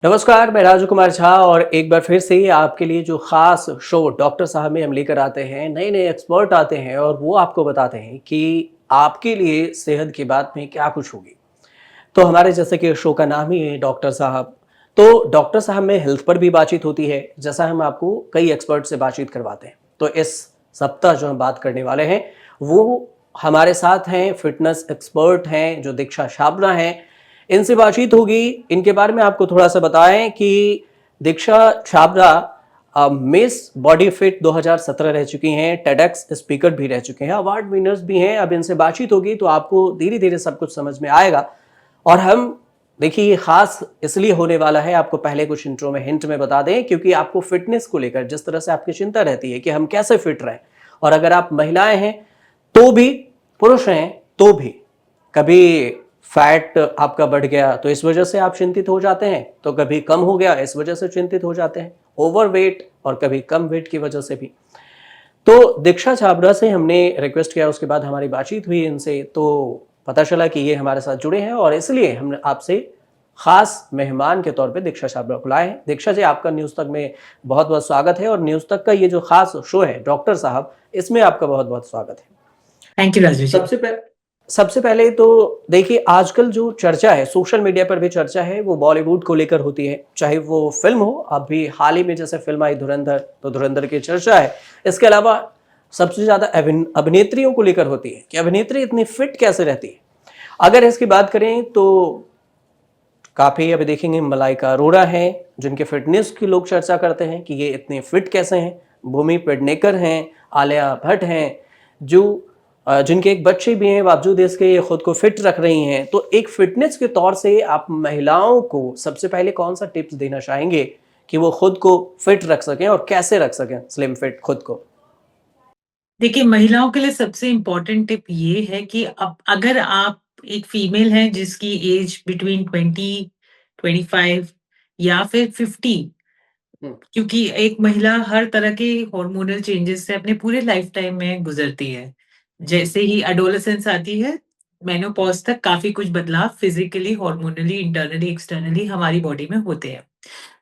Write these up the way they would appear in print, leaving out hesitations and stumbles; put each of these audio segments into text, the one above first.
नमस्कार, मैं राजू कुमार झा और एक बार फिर से आपके लिए जो ख़ास शो डॉक्टर साहब में हम लेकर आते हैं, नए-नए एक्सपर्ट आते हैं और वो आपको बताते हैं कि आपके लिए सेहत की बात में क्या कुछ होगी। तो हमारे जैसे कि शो का नाम ही है डॉक्टर साहब, तो डॉक्टर साहब में हेल्थ पर भी बातचीत होती है, जैसा हम आपको कई एक्सपर्ट से बातचीत करवाते हैं। तो इस सप्ताह जो हम बात करने वाले हैं, वो हमारे साथ हैं, फिटनेस एक्सपर्ट हैं, जो दीक्षा छाबड़ा हैं। इनसे बातचीत होगी, इनके बारे में आपको थोड़ा-सा बताएँ कि दीक्षा छाबड़ा मिस बॉडी फिट 2017 रह चुकी हैं, टेडएक्स स्पीकर भी रह चुके हैं, अवार्ड विनर्स भी हैं। अब इनसे बातचीत होगी तो आपको धीरे-धीरे सब कुछ समझ में आएगा। और हम देखिए ये खास इसलिए होने वाला है, आपको पहले कुछ इंट्रो में हिंट में बता दें, क्योंकि आपको फिटनेस को लेकर जिस तरह से आपकी चिंता रहती है कि हम कैसे फिट रहें, और अगर आप महिलाएं हैं तो भी, पुरुष हैं तो भी, कभी फैट आपका बढ़ गया तो इस वजह से आप चिंतित हो जाते हैं, तो कभी कम हो गया इस वजह से चिंतित हो जाते हैं, ओवरवेट और कभी कम वेट की वजह से भी। तो दीक्षा छाबड़ा से हमने रिक्वेस्ट किया, उसके बाद हमारी बातचीत हुई इनसे, तो पता चला कि ये हमारे साथ जुड़े हैं और इसलिए हमने आपसे खास मेहमान के तौर पे दीक्षा छाबड़ा को लाए हैं। दीक्षा जी, आपका न्यूज़ तक में बहुत बहुत स्वागत है और न्यूज़ तक का ये जो खास शो है डॉक्टर साहब, इसमें आपका बहुत बहुत स्वागत है। Thank you Raju ji. सबसे पह सबसे पहले तो देखिए, आजकल जो चर्चा है, सोशल मीडिया पर भी चर्चा है, वो बॉलीवुड को लेकर होती है। चाहे वो फ़िल्म हो, अभी हाल ही में जैसे फ़िल्म आई धुरंधर, तो धुरंधर की चर्चा है। इसके अलावा सबसे ज़्यादा अभिनेत्रियों को लेकर होती है कि अभिनेत्री इतनी फिट कैसे रहती है। अगर इसकी बात करें तो काफ़ी अभी देखेंगे मलाइका अरोड़ा हैं, जिनके फ़िटनेस की लोग चर्चा करते हैं कि ये इतने फिट कैसे हैं। भूमि पेडनेकर हैं, आलिया भट्ट हैं, जो जिनके एक बच्चे भी हैं, बावजूद इसके ये खुद को फिट रख रही हैं। तो एक फिटनेस के तौर से आप महिलाओं को सबसे पहले कौन-सा टिप्स देना चाहेंगे कि वो खुद को फिट रख सकें और कैसे रख सकें स्लिम फिट खुद को? देखिए, महिलाओं के लिए सबसे इम्पोर्टेंट टिप ये है कि अब अगर आप एक फीमेल हैं जिसकी एज बिटवीन 20, 25 या फिर 50, हुँ, क्योंकि एक महिला हर तरह के हार्मोनल चेंजेस से अपने पूरे लाइफ टाइम में गुजरती है। जैसे ही एडोलेसेंस आती है, मेनोपॉज़ तक काफ़ी कुछ बदलाव फिज़िकली, हार्मोनली, इंटरनली, एक्सटर्नली हमारी बॉडी में होते हैं।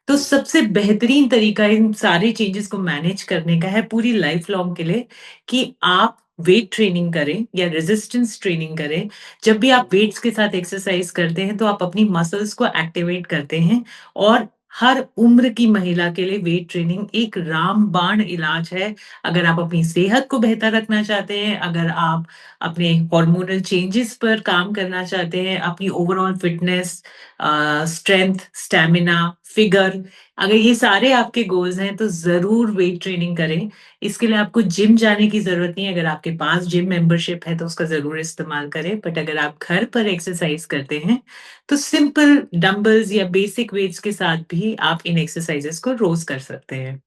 तो हुँ, सबसे बेहतरीन तरीका इन सारे चेंजेस को मैनेज करने का है पूरी लाइफ लॉन्ग के लिए कि आप वेट ट्रेनिंग करें या रेजिस्टेंस ट्रेनिंग करें। जब भी हुँ। आप वेट्स के साथ एक्सरसाइज करते हैं तो आप अपनी मसल्स को एक्टिवेट करते हैं और हर उम्र की महिला के लिए वेट ट्रेनिंग एक रामबाण इलाज है। अगर आप अपनी सेहत को बेहतर रखना चाहते हैं, अगर आप अपने हार्मोनल चेंजेस पर काम करना चाहते हैं, अपनी overall fitness, strength, stamina, figure, अगर ये सारे आपके गोल्स हैं तो ज़रूर वेट ट्रेनिंग करें। इसके लिए आपको जिम जाने की ज़रूरत नहीं है, अगर आपके पास जिम मेंबरशिप है तो उसका ज़रूर इस्तेमाल करें। बट अगर आप घर पर एक्सरसाइज करते हैं, तो सिंपल डंबल्स या बेसिक वेट्स के साथ भी आप इन एक्सरसाइज़ेज़ को रोज़ कर सकते हैं।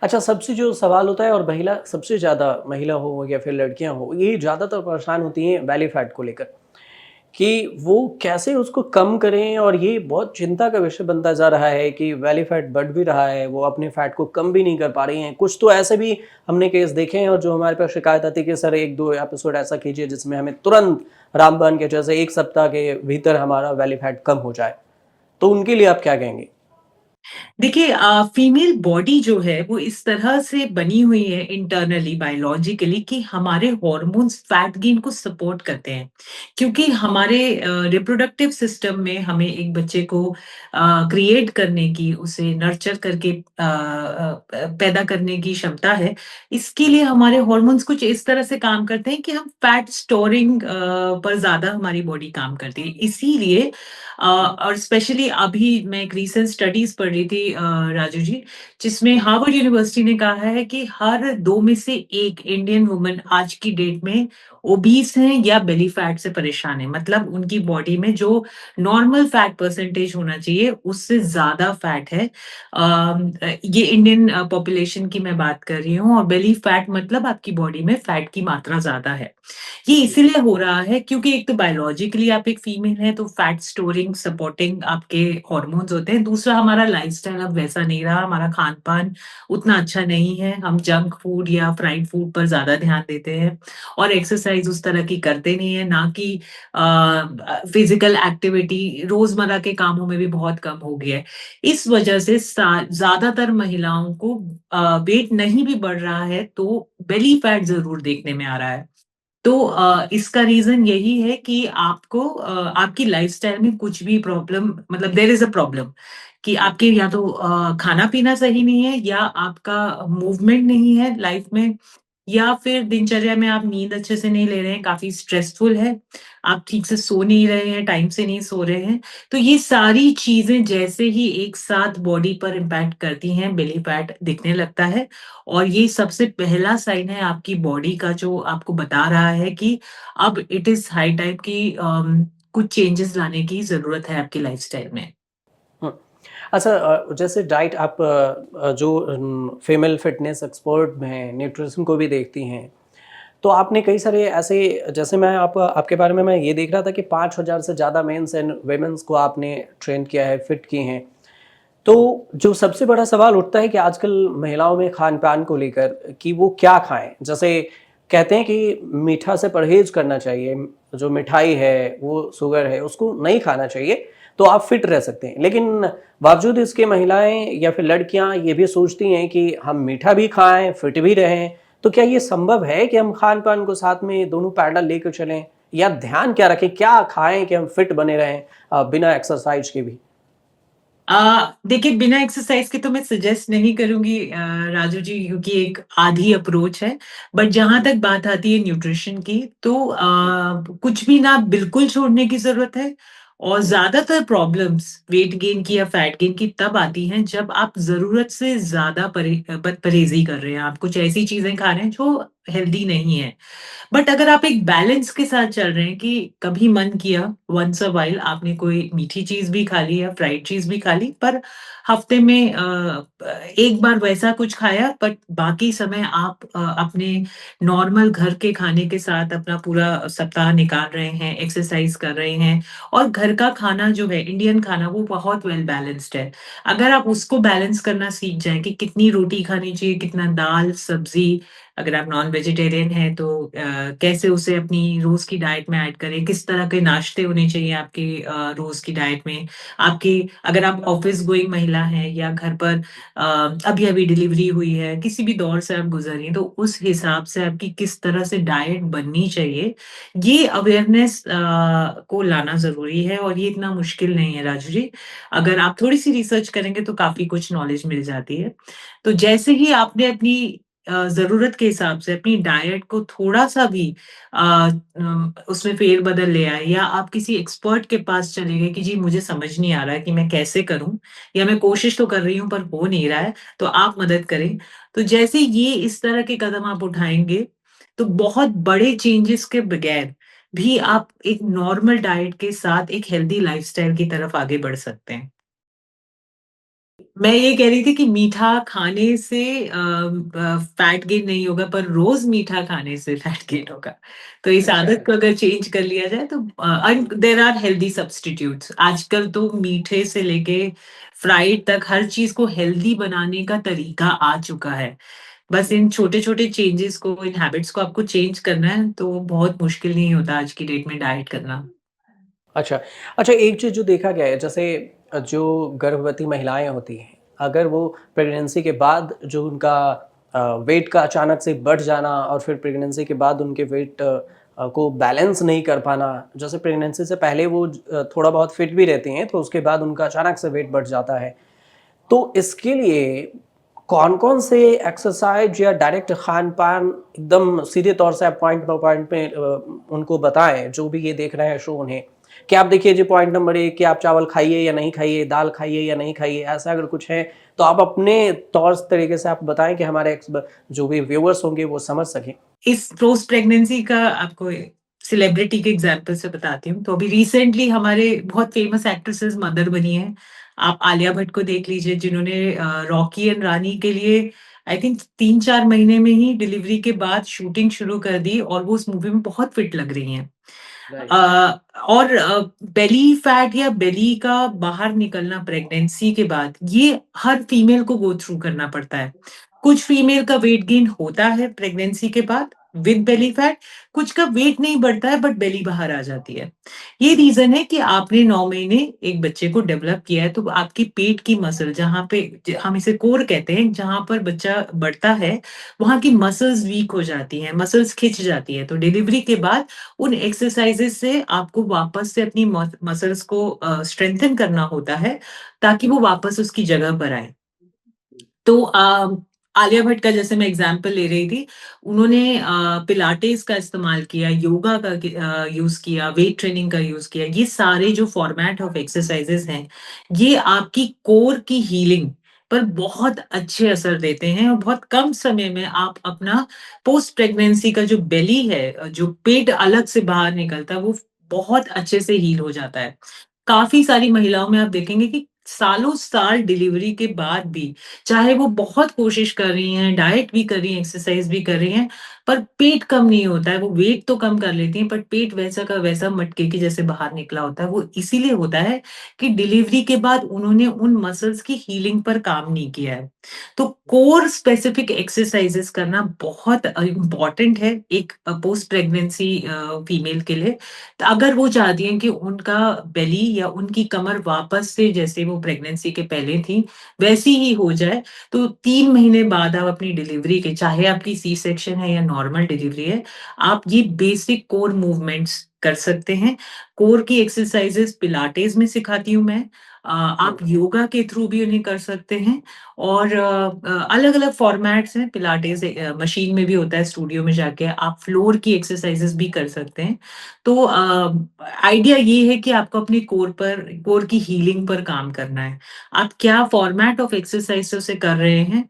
अच्छा, सबसे जो सवाल होता है, और महिला सबसे ज़्यादा, महिला हो या फिर लड़कियाँ हो, ये ज़्यादातर परेशान होती हैं बेली फैट को लेकर कि वो कैसे उसको कम करें, और ये बहुत चिंता का विषय बनता जा रहा है कि बेली फैट बढ़ भी रहा है, वो अपने फैट को कम भी नहीं कर पा रही हैं। कुछ तो ऐसे भी हमने केस देखे हैं और जो हमारे पास शिकायत आती है कि सर 1-2 एपिसोड ऐसा कीजिए जिसमें हमें तुरंत रामबाण के जैसे 1 सप्ताह के भीतर हमारा बेली फैट कम हो जाए। तो उनके लिए आप क्या कहेंगे? देखिए, फीमेल बॉडी जो है वो इस तरह से बनी हुई है इंटरनली बायोलॉजिकली कि हमारे हॉर्मोन्स फैट गेन को सपोर्ट करते हैं, क्योंकि हमारे रिप्रोडक्टिव सिस्टम में हमें एक बच्चे को क्रिएट करने की, उसे नर्चर करके पैदा करने की क्षमता है। इसके लिए हमारे हॉर्मोन्स कुछ इस तरह से काम करते हैं कि हम फैट स्टोरिंग पर ज्यादा हमारी बॉडी काम करती है। इसीलिए और स्पेशली अभी मैं एक रीसेंट स्टडीज पढ़ रही थी राजू जी, जिसमें हार्वर्ड यूनिवर्सिटी ने कहा है कि हर 2 में से 1 इंडियन वुमन आज की डेट में ओबीस हैं या बेली फैट से परेशान है। मतलब उनकी बॉडी में जो नॉर्मल फैट परसेंटेज होना चाहिए उससे ज़्यादा फैट है। ये इंडियन पॉपुलेशन की मैं बात कर रही हूँ, और बेली फैट मतलब आपकी बॉडी में फैट की मात्रा ज़्यादा है। ये जी। इसीलिए हो रहा है क्योंकि एक तो बायोलॉजिकली आप एक फीमेल हैं तो फैट स्टोरिंग सपोर्टिंग आपके हार्मोन्स होते हैं। दूसरा हमारा लाइफस्टाइल लाइफ़स्टाइल अब वैसा नहीं रहा, हमारा खान-पान उतना अच्छा नहीं है, हम जंक फूड या फ्राइड फूड पर ज़्यादा ध्यान देते हैं और एक्सरसाइज़ उस तरह की करते नहीं हैं, ना कि फिज़िकल एक्टिविटी रोज़मर्रा के कामों में भी बहुत कम हो गया है। इस वजह से ज़्यादातर महिलाओं को वेट नहीं भी बढ़ रहा है, तो बेली फैट ज़रूर देखने में आ रहा है। तो इसका रीज़न यही है कि आपको आपकी लाइफ़स्टाइल में कुछ भी प्रॉब्लम मतलब देयर इज़ अ प्रॉब्लम कि आपके या तो खाना-पीना सही नहीं है या आपका मूवमेंट नहीं है लाइफ़ में या फिर दिनचर्या में आप नींद अच्छे से नहीं ले रहे हैं, काफ़ी स्ट्रेसफुल है, आप ठीक से सो नहीं रहे हैं, टाइम से नहीं सो रहे हैं। तो ये सारी चीज़ें जैसे ही एक साथ बॉडी पर इम्पैक्ट करती हैं, बेली फैट दिखने लगता है और ये सबसे पहला साइन है आपकी बॉडी का जो आपको बता रहा है कि अब इट इज़ हाई टाइम कि कुछ चेंजेस लाने की ज़रूरत है आपकी लाइफ़स्टाइल में। हुँ। अच्छा, जैसे डाइट आप जो फीमेल फिटनेस एक्सपर्ट हैं, न्यूट्रिशन को भी देखती हैं, तो आपने कई सारे ऐसे, जैसे मैं आपके बारे में मैं ये देख रहा था कि 5,000 से ज़्यादा मेंस एंड वुमेन्स को आपने ट्रेन किया है, फिट किए हैं। तो जो सबसे बड़ा सवाल उठता है कि आजकल महिलाओं में खान-पान को लेकर कि वो क्या खाएँ? जैसे कहते हैं कि मीठा से परहेज़ करना चाहिए, जो मिठाई है, वो शुगर है, उसको नहीं खाना चाहिए, तो आप फिट रह सकते हैं। लेकिन बावजूद इसके महिलाएँ या फिर लड़कियाँ ये भी सोचती हैं कि हम मीठा भी खाएँ, फिट भी रहें। तो क्या ये संभव है कि हम खान-पान को साथ में दोनों पैरेलल लेकर चलें? या ध्यान क्या रखें, क्या खाएँ कि हम फिट बने रहें बिना एक्सरसाइज़ के भी? देखिए बिना एक्सरसाइज़ के तो मैं सजेस्ट नहीं करूँगी राजू जी क्योंकि एक आधी अप्रोच है। बट जहाँ तक बात आती है न्यूट्रिशन की तो कुछ भी ना बिल्कुल छोड़ने की ज़रूरत है और ज़्यादातर प्रॉब्लम्स वेट गेन की या फैट गेन की तब आती हैं जब आप ज़रूरत से ज़्यादा परहेज़ी कर रहे हैं। आप कुछ ऐसी चीज़ें खा रहे हैं जो हेल्दी नहीं है। बट अगर आप एक बैलेंस के साथ चल रहे हैं कि कभी मन किया वन्स अ व्हाइल आपने कोई मीठी चीज़ भी खा ली या फ्राइड चीज़ भी खा ली, पर हफ्ते में एक बार वैसा कुछ खाया बट बाकी समय आप अपने नॉर्मल घर के खाने के साथ अपना पूरा सप्ताह निकाल रहे हैं, एक्सरसाइज़ कर रहे हैं और घर का खाना जो है इंडियन खाना वो बहुत वेल बैलेंस्ड है। अगर आप उसको बैलेंस करना सीख जाएँ कि कितनी रोटी खानी चाहिए, कितना दाल, सब्ज़ी अगर आप नॉन वेजिटेरियन हैं तो कैसे उसे अपनी रोज़ की डाइट में ऐड करें, किस तरह के नाश्ते होने चाहिए आपके रोज़ की डाइट में। आपकी अगर आप ऑफ़िस गोइंग महिला हैं या घर पर अभी-अभी डिलीवरी हुई है, किसी भी दौर से आप गुज़र रही हैं, तो उस हिसाब से आपकी किस तरह से डाइट बननी चाहिए, ये अवेयरनेस को लाना ज़रूरी है और ये इतना मुश्किल नहीं है राजू जी। अगर आप थोड़ी-सी रिसर्च करेंगे तो काफ़ी कुछ नॉलेज मिल जाती है। तो जैसे ही आपने अपनी ज़रूरत के हिसाब से अपनी डाइट को थोड़ा-सा भी उसमें फेर-बदल ले आए या आप किसी एक्सपर्ट के पास चले गए कि जी मुझे समझ नहीं आ रहा है कि मैं कैसे करूँ या मैं कोशिश तो कर रही हूँ पर हो नहीं रहा है, तो आप मदद करें। तो जैसे ये इस तरह के कदम आप उठाएँगे, तो बहुत बड़े चेंजेस के बगैर भी आप एक नॉर्मल डाइट के साथ एक हेल्दी लाइफ़स्टाइल की तरफ आगे बढ़ सकते हैं। मैं ये कह रही थी कि मीठा खाने से फैट गेन नहीं होगा पर रोज़ मीठा खाने से फैट गेन होगा। तो इस अच्छा। आदत को अगर चेंज कर लिया जाए तो and there are healthy substitutes आजकल तो मीठे से लेके फ्राइड तक हर चीज़ को हेल्दी बनाने का तरीका आ चुका है। बस इन छोटे-छोटे चेंजेस को, इन हैबिट्स को आपको चेंज करना है तो बहुत मुश्किल नहीं होता आज की डेट में डाइट करना। अच्छा। अच्छा, एक चीज़ जो देखा गया है, जैसे जो गर्भवती महिलाएँ होती हैं, अगर वो प्रेगनेंसी के बाद जो उनका वेट का अचानक से बढ़ जाना और फिर प्रेगनेंसी के बाद उनके वेट को बैलेंस नहीं कर पाना, जैसे प्रेगनेंसी से पहले वो थोड़ा बहुत फिट भी रहती हैं, तो उसके बाद उनका अचानक से वेट बढ़ जाता है। तो इसके लिए कौन-कौन से एक्सरसाइज़ या डायरेक्ट खान-पान एकदम सीधे तौर से आप पॉइंट बाय पॉइंट पे उनको बताएँ, जो भी ये देख रहे हैं शो उन्हें, कि आप देखिए जी पॉइंट नंबर 1 कि आप चावल खाइए या नहीं खाइए, दाल खाइए या नहीं खाइए, ऐसा अगर कुछ है, तो आप अपने तौर तरीके से आप बताएँ कि हमारे जो भी व्यूअर्स होंगे वो समझ सकें। इस पोस्ट प्रेगनेंसी का आपको सेलिब्रिटी के एग्जांपल से बताती हूँ। तो अभी रिसेंटली हमारे बहुत फेमस एक्ट्रेसेस मदर बनी हैं। आप आलिया भट्ट को देख लीजिए जिन्होंने रॉकी एंड रानी के लिए आई थिंक 3-4 महीने में ही डिलीवरी के बाद शूटिंग शुरू कर दी और वो उस मूवी में बहुत फिट लग रही हैं। राइट। अ, और बेली फैट या बेली का बाहर निकलना प्रेगनेंसी के बाद, ये हर फीमेल को गो थ्रू करना पड़ता है। कुछ फीमेल का वेट गेन होता है प्रेगनेंसी के बाद विद हुँ, बेली फैट, कुछ का वेट नहीं बढ़ता है बट बेली बाहर आ जाती है। ये हुँ, रीज़न है कि आपने 9 महीने एक बच्चे को डेवलप किया है, तो आपकी पेट की मसल जहाँ पे हम इसे कोर कहते हैं, जहाँ पर बच्चा बढ़ता है, वहाँ की मसल्स वीक हो जाती हैं, मसल्स खिंच जाती हैं। तो डिलीवरी के बाद उन एक्सरसाइज़ेज़ से आपको वापस से अपनी मसल्स को स्ट्रेंथन करना होता है, ताकि हुँ, वो वापस उसकी जगह पर आएँ। तो आलिया भट्ट का जैसे मैं एग्ज़ाम्पल ले रही थी, उन्होंने पिलाटेस का इस्तेमाल किया, योगा का यूज़ किया, वेट ट्रेनिंग का यूज़ किया। ये सारे जो फॉर्मेट ऑफ एक्सरसाइज़ेज़ हैं, ये आपकी कोर की हीलिंग पर बहुत अच्छे असर देते हैं और बहुत कम समय में आप अपना पोस्ट प्रेगनेंसी का जो बेली है, जो पेट अलग से बाहर निकलता है, वो बहुत अच्छे से हील हो जाता है। काफ़ी सारी महिलाओं में आप देखेंगे कि सालों-साल डिलीवरी के बाद भी चाहे वो बहुत कोशिश कर रही हैं, डाइट भी कर रही हैं, एक्सरसाइज़ भी कर रही हैं, पर पेट कम नहीं होता है। वो वेट तो कम कर लेती हैं, पर पेट वैसा का वैसा मटके के जैसे बाहर निकला होता है। वो इसीलिए होता है कि डिलीवरी के बाद उन्होंने उन मसल्स की हीलिंग पर काम नहीं किया है। तो कोर स्पेसिफिक एक्सरसाइज़ेज़ करना बहुत इम्पोर्टेंट है एक पोस्ट प्रेगनेंसी फीमेल के लिए। तो अगर वो चाहती हैं कि उनका बेली या उनकी कमर वापस से जैसे वो प्रेगनेंसी के पहले थी, वैसी ही हो जाए, तो 3 महीने बाद आप अपनी डिलीवरी के, चाहे आपकी सी सेक्शन है या नॉर्मल डिलीवरी है, आप ये बेसिक कोर मूवमेंट्स कर सकते हैं। कोर की एक्सरसाइज़ेज़ पिलाटेस में सिखाती हूँ मैं। आप हुँ, योगा के थ्रू भी उन्हें कर सकते हैं और अलग-अलग फॉर्मेट्स हैं। पिलाटेस मशीन में भी होता है, स्टूडियो में जाके आप फ्लोर की एक्सरसाइज़ेज़ भी कर सकते हैं। तो आइडिया ये है कि आपको अपनी कोर की हीलिंग पर काम करना है। आप क्या फॉर्मेट ऑफ एक्सरसाइज़ से कर रहे हैं,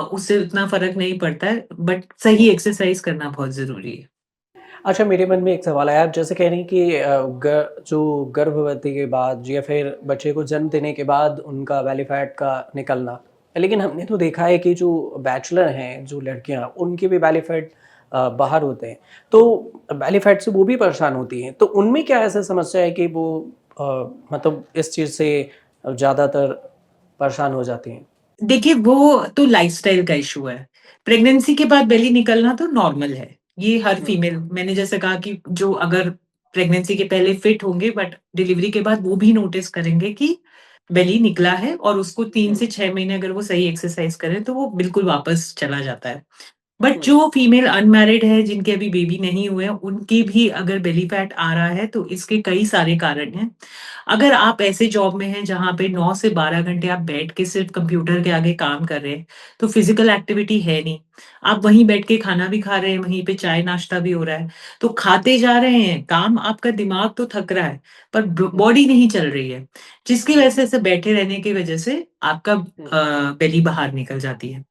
उससे उतना फ़र्क नहीं पड़ता है, बट सही एक्सरसाइज़ करना बहुत ज़रूरी है। अच्छा, मेरे मन में एक सवाल आया, आप जैसे कह रही हैं कि जो गर्भवती के बाद या फिर बच्चे को जन्म देने के बाद उनका बेली फैट का निकलना, लेकिन हमने तो देखा है कि जो बैचलर हैं, जो लड़कियाँ, उनके भी बेली फैट बाहर होते हैं। तो बेली फैट से वो भी परेशान होती हैं, तो उनमें क्या ऐसा समस्या है कि वो अ, मतलब इस चीज़ से ज़्यादातर परेशान हो जाती हैं? देखिए, वो तो लाइफ़स्टाइल का इश्यू है। प्रेगनेंसी के बाद बेली निकलना तो नॉर्मल है। ये हर हुँ, फीमेल, मैंने जैसे कहा कि जो अगर प्रेगनेंसी के पहले फिट होंगे बट डिलीवरी के बाद वो भी नोटिस करेंगे कि बेली निकला है और उसको 3 हुँ, से 6 महीने अगर वो सही एक्सरसाइज़ करें तो वो बिल्कुल वापस चला जाता है। बट हुँ, जो फीमेल अनमैरिड है, जिनके अभी बेबी नहीं हुए हैं, उनके भी अगर बेली फैट आ रहा है तो इसके कई सारे कारण हैं। अगर आप ऐसे जॉब में हैं जहाँ पे 9 से 12 घंटे आप बैठ के सिर्फ़ कंप्यूटर के आगे काम कर रहे हैं, तो फिज़िकल एक्टिविटी है नहीं। आप वहीं बैठ के खाना भी खा रहे हैं, वहीं पे चाय-नाश्ता भी हो रहा है। तो खाते जा रहे हैं, काम आपका दिमाग तो थक रहा है, पर हुँ, बॉडी नहीं चल रही है, जिसकी हुँ, वजह से ऐसे बैठे रहने की वजह से आपका हुँ, बेली बाहर निकल जाती है।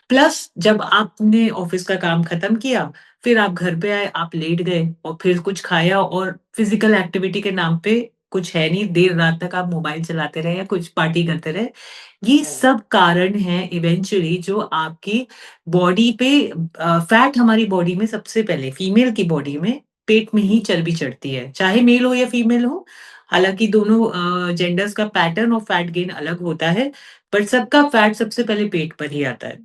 प्लस जब आपने ऑफ़िस का काम खत्म किया, फिर आप घर पे आए, आप लेट गए और फिर कुछ खाया और फिज़िकल एक्टिविटी के नाम पे कुछ है नहीं, देर रात तक आप मोबाइल चलाते रहे या कुछ पार्टी करते रहे। ये हुँ, सब कारण हैं इवेंचुअली जो आपकी बॉडी पे फैट, हमारी बॉडी में सबसे पहले फीमेल की बॉडी में पेट में ही हुँ, चर्बी चढ़ती है, चाहे मेल हो या फीमेल हो। हालाँकि दोनों जेंडर्स का पैटर्न ऑफ फैट गेन अलग होता है, पर सबका फैट सबसे पहले पेट पर ही आता है।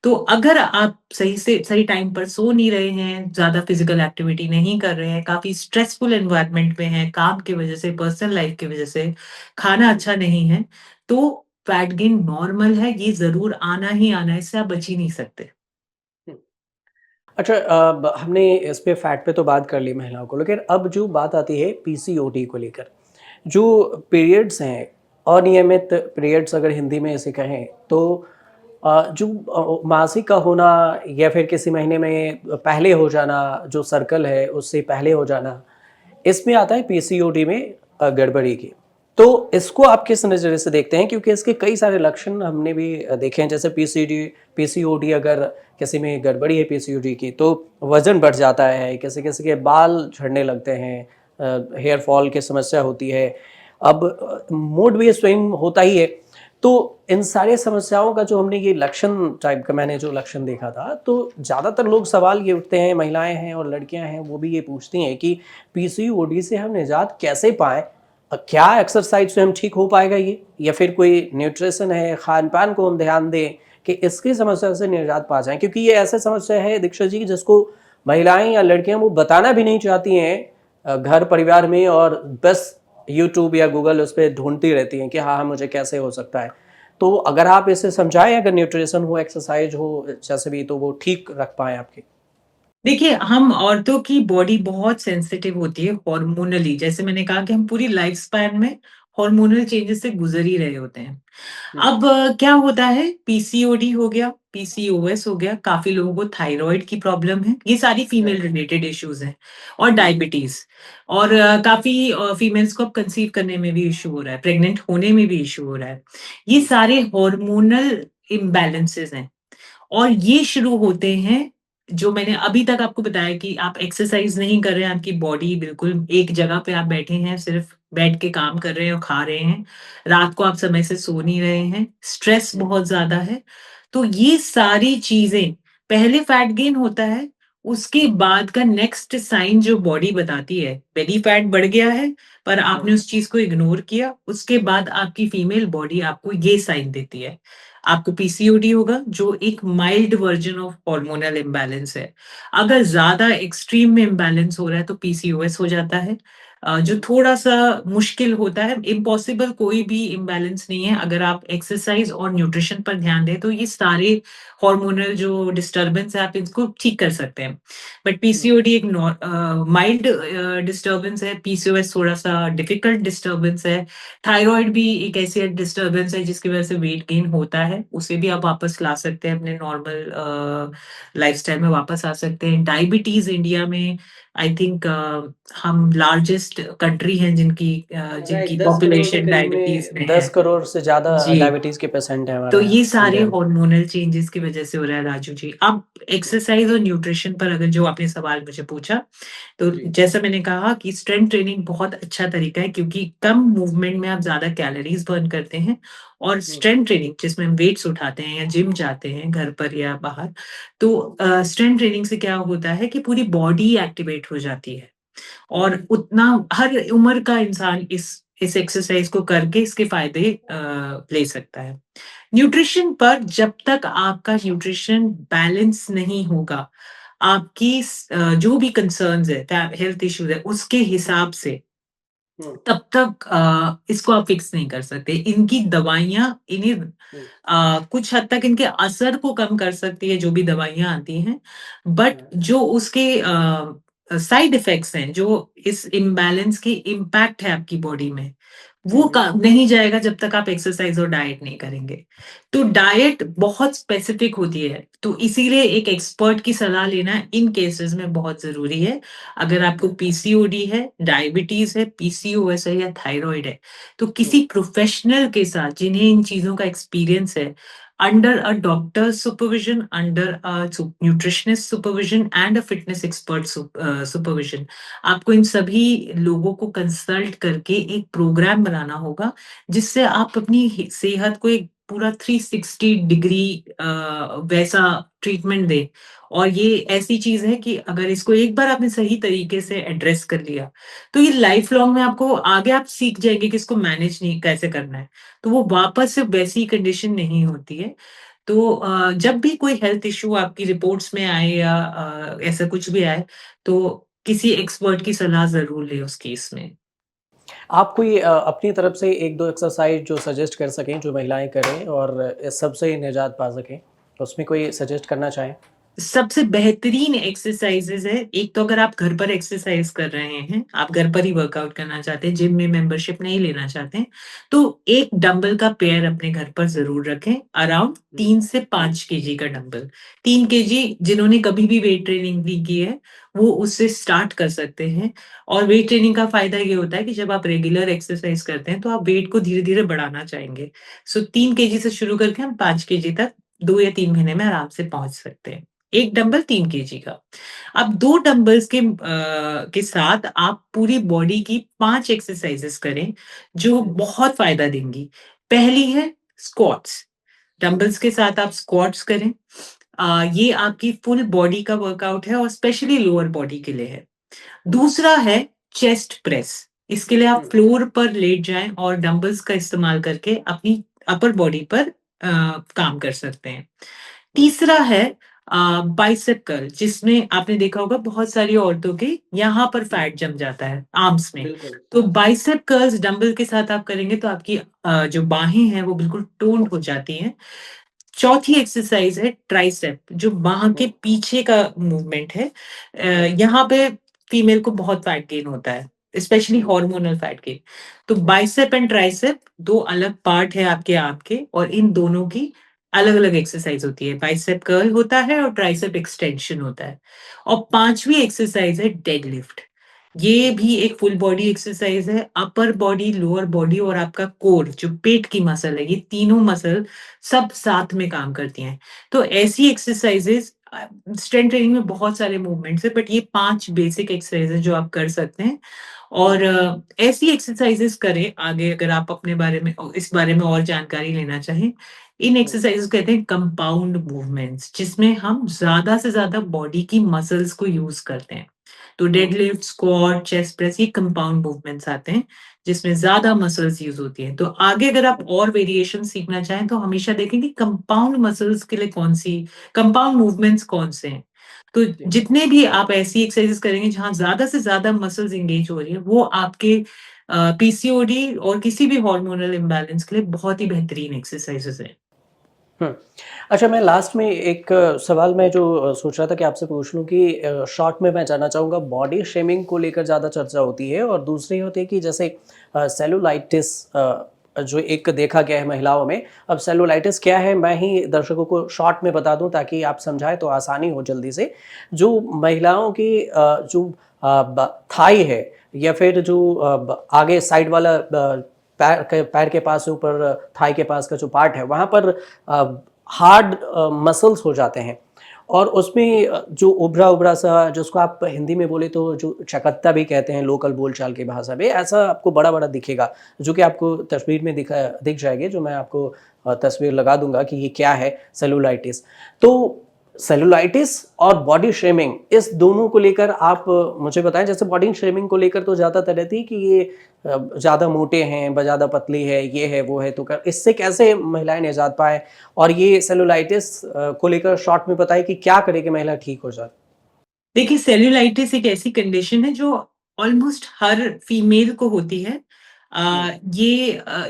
तो अगर आप सही से सही टाइम पर सो नहीं रहे हैं, ज़्यादा फिज़िकल एक्टिविटी नहीं कर रहे हैं, काफ़ी स्ट्रेसफुल एनवायरनमेंट में हैं, काम की वज़ह से, पर्सनल लाइफ़ की वज़ह से, खाना हुँ, अच्छा नहीं है, तो फैट गेन नॉर्मल है, ये ज़रूर आना ही आना है, इससे आप बच ही नहीं सकते। हुँ। अच्छा, ब हमने इस पे फैट पे तो बात कर ली महिलाओं को, लेकिन अब जो बात आती है पीसीओडी को लेकर, जो पीरियड्स हैं, अनियमित पीरियड्स अगर हिंदी में इसे कहें, तो जो मासिक का होना या फिर किसी महीने में पहले हो जाना, जो सर्कल है उससे पहले हो जाना, इसमें आता है पीसीओडी में गड़बड़ी की। तो इसको आप किस नज़रिए से देखते हैं? क्योंकि इसके कई सारे लक्षण हमने भी देखे हैं, जैसे पीसीओडी अगर किसी में गड़बड़ी है पीसीओडी की, तो वज़न बढ़ जाता है, किसी-किसी के बाल झड़ने लगते हैं, हेयर फॉल की समस्या होती है। अब मूड भी स्विंग होता ही है, तो इन सारी समस्याओं का जो हमने ये लक्षण टाइप का मैंने जो लक्षण देखा था, तो ज़्यादातर लोग सवाल ये उठते हैं, महिलाएँ हैं और लड़कियाँ हैं, वो भी ये पूछती हैं कि पीसीओडी से हम निजात कैसे पाएँ? क्या एक्सरसाइज से हम ठीक हो पाएगा ये? या फिर कोई न्यूट्रिशन है, खान-पान को हम ध्यान दें कि इसकी समस्या से निजात पा जाएँ? क्योंकि ये ऐसी समस्या है दीक्षा जी जिसको महिलाएँ या लड़कियाँ वो बताना भी नहीं चाहती हैं घर परिवार में, और बस यूट्यूब या गूगल उस पे ढूँढती रहती हैं कि हाँ, हाँ, मुझे कैसे हो सकता है। तो अगर आप इसे समझाएँ, अगर न्यूट्रिशन हो, एक्सरसाइज हो जैसे भी, तो वो ठीक रख पाएँ आपकी। देखिए, हम औरतों की बॉडी बहुत सेंसिटिव होती है हार्मोनली। जैसे मैंने कहा कि हम पूरी लाइफ स्पैन में हार्मोनल चेंजेस से गुज़र ही रहे होते हैं। हुँ, अब क्या होता है, पीसीओडी हो गया, पीसीओएस हो गया, काफ़ी लोगों को थायरॉइड की प्रॉब्लम है। ये सारी फीमेल राइट। रिलेटेड इश्यूज़ हैं और हुँ, डायबिटीज़। और काफ़ी फीमेल्स को अब कंसीव करने में भी इश्यू हो रहा है, प्रेग्नेंट होने में भी इश्यू हो रहा है। ये हुँ, सारे हार्मोनल इम्बैलेंसेस हैं। और ये शुरू होते हैं, जो मैंने अभी तक आपको बताया कि आप एक्सरसाइज़ नहीं कर रहे हैं, आपकी बॉडी बिल्कुल एक जगह पे आप बैठे हैं, सिर्फ़ बैठ के काम कर रहे हैं और खा रहे हैं। रात को आप समय से सो नहीं रहे हैं, स्ट्रेस हुँ, बहुत ज़्यादा है। तो ये सारी चीज़ें, पहले फैट गेन होता है, उसके बाद का नेक्स्ट साइन जो बॉडी बताती है, बेली फैट बढ़ गया है, पर हुँ, आपने उस चीज़ को इग्नोर किया, उसके बाद आपकी फीमेल बॉडी आपको ये साइन देती है। आपको पीसीओडी होगा, जो एक mild version of hormonal imbalance है। अगर ज़्यादा एक्सट्रीम में इम्बैलेंस हो रहा है तो पीसीओएस हो जाता है, जो हुँ, थोड़ा-सा मुश्किल होता है। इम्पॉसिबल कोई भी इम्बैलेंस नहीं है, अगर आप एक्सरसाइज़ और न्यूट्रिशन पर ध्यान दें, तो ये सारे हार्मोनल जो डिस्टर्बेंस है, आप इसको ठीक कर सकते हैं। बट हुँ, पीसीओडी एक माइल्ड डिस्टर्बेंस है, पीसीओएस थोड़ा-सा डिफ़िकल्ट डिस्टर्बेंस है। थायरॉइड भी एक ऐसी डिस्टर्बेंस है जिसकी वजह से वेट गेन होता है, उसे भी आप वापस ला सकते हैं, अपने नॉर्मल लाइफ़स्टाइल में वापस आ सकते हैं। डायबिटीज़ इंडिया में आई थिंक हम लार्जेस्ट कंट्री हैं राइट, जिनकी 10 करोड़ के पॉपुलेशन करीब डायबिटीज़ में में 10 है। करोड़ से ज़्यादा जी। डायबिटीज़ के पेशेंट हैं तो हमारे ये यहाँ सारे इंडिया में। हार्मोनल चेंजेस की वजह से हो रहा है राजू जी। अब हुँ, एक्सरसाइज़ और न्यूट्रिशन पर अगर जो आपने सवाल मुझे पूछा, तो जी, जैसा मैंने कहा कि स्ट्रेंथ ट्रेनिंग बहुत अच्छा तरीका है, क्योंकि कम मूवमेंट में आप ज़्यादा कैलोरीज़ बर्न करते हैं। और हुँ, स्ट्रेंथ ट्रेनिंग जिसमें हम वेट्स उठाते हैं या जिम जाते हैं घर पर या बाहर, तो स्ट्रेंथ ट्रेनिंग से क्या होता है कि पूरी बॉडी एक्टिवेट हो जाती है। हुँ, और उतना हर उम्र का इंसान इस एक्सरसाइज को करके इसके फ़ायदे ले सकता है। न्यूट्रिशन पर जब तक आपका न्यूट्रिशन बैलेंस नहीं होगा, आपकी जो भी कंसर्न्स है, हेल्थ इश्यूज़ है, उसके हिसाब से हुँ, तब तक इसको आप फिक्स नहीं कर सकते। इनकी दवाइयाँ इन्हें हुँ, कुछ हद तक इनके असर को कम कर सकती है, जो भी दवाइयाँ आती हैं। बट हाँ, जो उसके साइड इफ़ेक्ट्स हैं, जो इस इम्बैलेंस के इम्पैक्ट है आपकी बॉडी में, वो हुँ, का नहीं जाएगा जब तक आप एक्सरसाइज़ और डाइट नहीं करेंगे। तो डाइट बहुत स्पेसिफिक होती है, तो इसीलिए एक एक्सपर्ट की सलाह लेना इन केसेज़ में बहुत ज़रूरी है। अगर आपको हुँ, पीसीओडी है, डायबिटीज़ है, पीसीओएस है या थायरॉइड है, तो हुँ, किसी प्रोफ़ेशनल के साथ जिन्हें इन चीज़ों का एक्सपीरियंस है, under a doctor's supervision, under a nutritionist supervision and a fitness expert supervision, आपको इन सभी लोगों को कंसल्ट करके एक प्रोग्राम बनाना होगा, जिससे आप अपनी सेहत को एक पूरा 360 डिग्री वैसा ट्रीटमेंट दें। और ये ऐसी चीज़ है कि अगर इसको एक बार आपने सही तरीके से एड्रेस कर लिया, तो ये लाइफ लॉन्ग में आपको आगे आप सीख जाएँगे कि इसको मैनेज नहीं कैसे करना है। तो वो वापस से वैसी कंडीशन नहीं होती है। तो जब भी कोई हेल्थ इश्यू आपकी रिपोर्ट्स में आए या ऐसा कुछ भी आए, तो किसी एक्सपर्ट की सलाह ज़रूर लें उस केस में। आप कोई अपनी तरफ से 1-2 एक्सरसाइज़ जो सजेस्ट कर सकें, जो महिलाएँ करें और इस सब से निजात पा सकें? उसमें कोई सजेस्ट करना चाहें? सबसे बेहतरीन एक्सरसाइज़ेज़ है, एक तो अगर आप घर पर एक्सरसाइज़ कर रहे हैं, आप घर पर ही वर्कआउट करना चाहते हैं, जिम में मेंबरशिप नहीं लेना चाहते हैं, तो एक डंबल का पेयर अपने घर पर ज़रूर रखें, अराउंड हुँ, 3 से 5 केजी का डंबल। 3 केजी जिन्होंने कभी भी वेट ट्रेनिंग नहीं की है, वो उससे स्टार्ट कर सकते हैं। और वेट ट्रेनिंग का फ़ायदा ये होता है कि जब आप रेगुलर एक्सरसाइज़ करते हैं, तो आप वेट को धीरे-धीरे बढ़ाना चाहेंगे। सो हुँ, 3 केजी से शुरू करके हम 5 केजी तक 2 या 3 महीने में आराम से पहुँच सकते हैं। 1 डंबल 3 केजी का। अब 2 डंबल्स के साथ आप पूरी बॉडी की 5 एक्सरसाइज़ेज़ करें, जो हुँ, बहुत फ़ायदा देंगी। पहली है स्क्वाट्स। डंबल्स के साथ आप स्क्वाट्स करें। ये आपकी फुल बॉडी का वर्कआउट है और स्पेशली लोअर बॉडी के लिए है। दूसरा है चेस्ट प्रेस। इसके लिए आप हुँ, फ्लोर पर लेट जाएँ और डंबल्स का इस्तेमाल करके अपनी अपर बॉडी पर काम कर सकते हैं। हुँ, तीसरा है बाइसेप कर्ल, जिसमें आपने देखा होगा बहुत सारी औरतों के यहाँ पर हुँ, फैट जम जाता है आर्म्स में। बिल्कुल, तो बाइसेप कर्ल्स डंबल के साथ आप करेंगे तो आपकी जो बाहें हैं वो बिल्कुल टोन्ड हो जाती हैं। चौथी एक्सरसाइज है ट्राइसेप, जो बाह के हुँ, पीछे का मूवमेंट है। हुँ, यहाँ पे फीमेल को बहुत फैट गेन होता है, स्पेशली हुँ, हार्मोनल फैट गेन। तो हुँ, बाइसेप एंड ट्राइसेप 2 अलग पार्ट है आपके आर्म के और इन दोनों की अलग-अलग एक्सरसाइज होती है। बाइसेप कर्ल होता है और ट्राइसेप एक्सटेंशन होता है। और 5वीं एक्सरसाइज है डेडलिफ्ट। ये हुँ, भी एक फुल बॉडी एक्सरसाइज है। अपर बॉडी, लोअर बॉडी और आपका कोर जो पेट की मसल है, ये तीनों मसल सब साथ में काम करती हैं। तो ऐसी एक्सरसाइज़ेज़ स्ट्रेंथ ट्रेनिंग में बहुत सारे मूवमेंट्स हैं, बट ये 5 बेसिक एक्सरसाइज़ेज़ जो आप कर सकते हैं हुँ, और ऐसी एक्सरसाइज़ेज़ करें आगे अगर आप अपने बारे में इस बारे में और जानकारी लेना चाहें। इन हुँ, एक्सरसाइज़ेज़ को कहते हैं कंपाउंड मूवमेंट्स, जिसमें हम ज़्यादा से ज़्यादा बॉडी की मसल्स को यूज़ करते हैं। तो हुँ, डेडलिफ्ट, स्क्वाट, चेस्ट प्रेस ये कंपाउंड मूवमेंट्स आते हैं, जिसमें ज़्यादा मसल्स यूज़ होती हैं। तो आगे अगर आप और वेरिएशन सीखना चाहें तो हमेशा देखें कि कंपाउंड मसल्स के लिए कौन-सी कंपाउंड मूवमेंट्स कौन से हैं। तो जी। जितने भी आप ऐसी एक्सरसाइज़ करेंगे जहाँ ज़्यादा से ज़्यादा मसल्स एंगेज हो रही हैं, वो आपके पीसीओडी और किसी भी हार्मोनल इम्बैलेंस के लिए बहुत ही बेहतरीन एक्सरसाइज़ेज़ हैं। हुँ। अच्छा, मैं लास्ट में एक सवाल मैं जो सोच रहा था कि आपसे पूछ लूँ कि शॉर्ट में मैं जानना चाहूँगा, बॉडी शेमिंग को लेकर ज़्यादा चर्चा होती है और दूसरी होती है कि जैसे सेलुलाइटिस जो एक देखा गया है महिलाओं में। अब सेलुलाइटिस क्या है, मैं ही दर्शकों को शॉर्ट में बता दूँ ताकि आप समझाएँ तो आसानी हो जल्दी से। जो महिलाओं की जो ब थाई है या फिर जो ब आगे साइड वाला पैर के पास से ऊपर थाई के पास का जो पार्ट है, वहाँ पर हार्ड मसल्स हो जाते हैं और उसमें जो उभरा-उभरा सा जिसको आप हिंदी में बोले तो जो चकत्ता भी कहते हैं लोकल बोलचाल की भाषा में, ऐसा आपको बड़ा-बड़ा दिखेगा, जो कि आपको तस्वीर में दिख जाएगी, जो मैं आपको तस्वीर लगा दूँगा कि ये क्या है सेलुलाइटिस। तो सेलुलाइटिस और बॉडी शेमिंग इस दोनों को लेकर आप मुझे बताएँ, जैसे बॉडी शेमिंग को लेकर तो ज़्यादातर रहती है कि ये ज़्यादा मोटे हैं, ज़्यादा पतली है, ये है, वो है, तो कर इससे कैसे महिलाएँ निजात पाएँ? और ये सेलुलाइटिस को लेकर शॉर्ट में बताएँ कि क्या करे कि महिला ठीक हो जाए? देखिए, सेल्यूलाइटिस एक ऐसी कंडीशन है जो ऑलमोस्ट हर फीमेल को होती है। हुँ,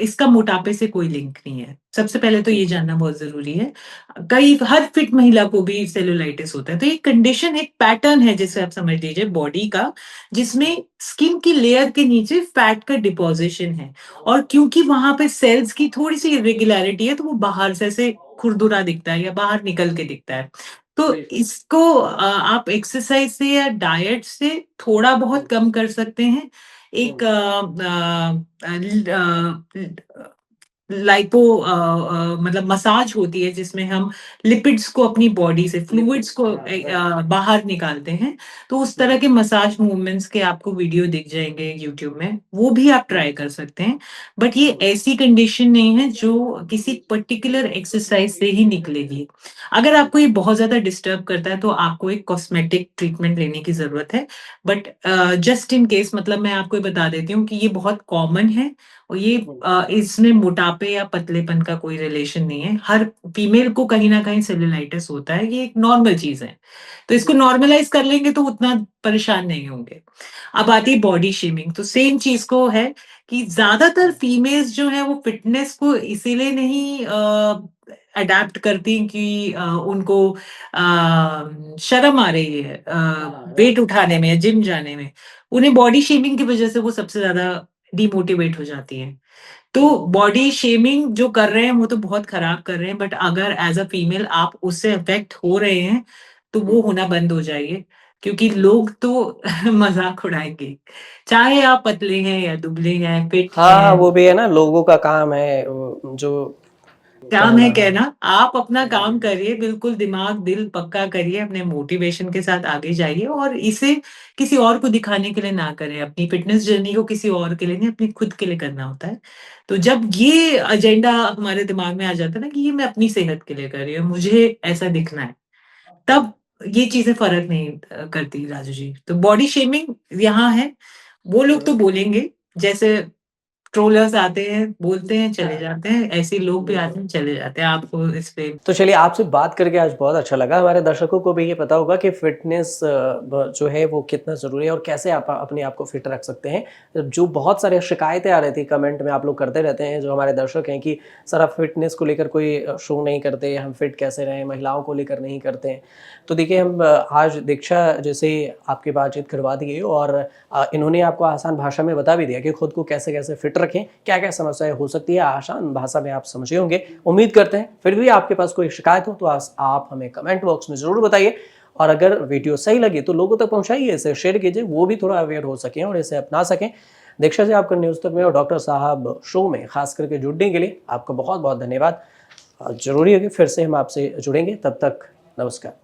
इसका मोटापे से कोई लिंक नहीं है। सबसे पहले तो हुँ, ये जानना बहुत ज़रूरी है। कई हर फिट महिला को भी सेल्यूलाइटिस होता है। तो ये कंडीशन एक पैटर्न है जिसे आप समझ लीजिए बॉडी का, हुँ, जिसमें स्किन की लेयर के नीचे फैट का डिपोज़िशन है और क्योंकि वहाँ पे सेल्स की थोड़ी-सी इर्रेगुलैरिटी है, तो वो बाहर से ऐसे खुरदुरा दिखता है या बाहर निकल के दिखता है। तो जी, इसको आप एक्सरसाइज से या डाइट से थोड़ा बहुत हुँ, कम कर सकते हैं। हुँ, एक अ, अ, ल अ, लाइपो मतलब मसाज होती है जिसमें हम लिपिड्स को अपनी बॉडी से फ्लूइड्स लिपिड्स को हाँ, राइट। बाहर निकालते हैं। तो उस हुँ, तरह के मसाज मूवमेंट्स के आपको वीडियो दिख जाएँगे यूट्यूब में, वो भी आप हुँ, ट्राई कर सकते हैं। बट ये हुँ, ऐसी कंडीशन नहीं है जो किसी पर्टिकुलर एक्सरसाइज से ही निकलेगी। अगर जी, आपको ये बहुत ज़्यादा डिस्टर्ब करता है तो आपको एक कॉस्मेटिक ट्रीटमेंट लेने की ज़रूरत है। बट जस्ट इन केस मतलब मैं आपको ये बता देती हूँ कि ये बहुत कॉमन है और ये हुँ, इसमें मोटापे या पतलेपन का कोई रिलेशन नहीं है। हर फीमेल को कहीं न कहीं सेल्यूलाइटिस होता है, ये एक नॉर्मल चीज़ है। तो इसको जी, नॉर्मलाइज़ कर लेंगे तो उतना परेशान नहीं होंगे। अब आती है बॉडी शेमिंग, तो सेम चीज़ को है कि ज़्यादातर हुँ, फीमेल्स जो हैं वो फिटनेस को इसीलिए नहीं अडैप्ट करती कि उनको शर्म आ रही है हाँ, वेट राइट, उठाने में, जिम जाने में। उन्हें बॉडी शेमिंग की वज़ह से वो सबसे ज़्यादा डिमोटिवेट हो जाती हैं। तो हुँ, बॉडी शेमिंग जो कर रहे हैं वो तो बहुत खराब कर रहे हैं, बट अगर एज़ अ फीमेल आप उससे अफ़ेक्ट हो रहे हैं, तो हुँ, वो होना बंद हो जाइए, क्योंकि लोग तो मज़ाक उड़ाएँगे। चाहे आप पतले हैं या दुबले हैं, फिट हाँ, हैं। वो भी है ना, लोगों का काम है जो काम है कहना। कहना, आप अपना काम करिए, बिल्कुल दिमाग, दिल पक्का करिए, अपने मोटिवेशन के साथ आगे जाइए और इसे किसी और को दिखाने के लिए ना करें। अपनी फ़िटनेस जर्नी को किसी और के लिए नहीं, अपनी खुद के लिए करना होता है। तो जब ये एजेंडा हमारे दिमाग में आ जाता है ना कि ये मैं अपनी सेहत के लिए कर रही हूँ, मुझे ऐसा दिखना है, तब ये चीज़ें फ़र्क नहीं करती राजू जी। तो बॉडी शेमिंग यहाँ है, वो लोग तो बोलेंगे, जैसे ट्रोलर्स आते हैं, बोलते हैं, चले जाते हैं, ऐसे लोग भी आते हैं, चले जाते हैं। आपको इस पे तो चलिए आपसे बात करके आज बहुत अच्छा लगा। हमारे दर्शकों को भी ये पता होगा कि फ़िटनेस जो है वो कितना ज़रूरी है और कैसे आप अपने आप को फ़िट रख सकते हैं। जो बहुत सारी शिकायतें आ रही थी कमेंट में आप लोग करते रहते हैं, जो हमारे दर्शक हैं कि सर आप फ़िटनेस को लेकर कोई शो नहीं करते, हम फ़िट कैसे रहें, महिलाओं को लेकर नहीं करते हैं। तो देखिए हम आज दीक्षा जैसे आपकी बातचीत करवा दी और इन्होंने आपको आसान भाषा में बता भी दिया कि खुद को कैसे-कैसे फ़िट रखें, क्या-क्या समस्याएँ हो सकती है, आसान भाषा में आप समझे होंगे। उम्मीद करते हैं फिर भी आपके पास कोई शिकायत हो तो आप हमें कमेंट बॉक्स में ज़रूर बताइए और अगर वीडियो सही लगी तो लोगों तक पहुँचाइए, इसे शेयर कीजिए, वो भी थोड़ा अवेयर हो सकें और इसे अपना सकें। दीक्षा जी आपका न्यूज़ तक में और डॉक्टर साहब शो में खास करके जुड़ने के लिए आपका बहुत-बहुत धन्यवाद। ज़रूरी है कि फिर से हम आपसे जुड़ेंगे, तब तक नमस्कार।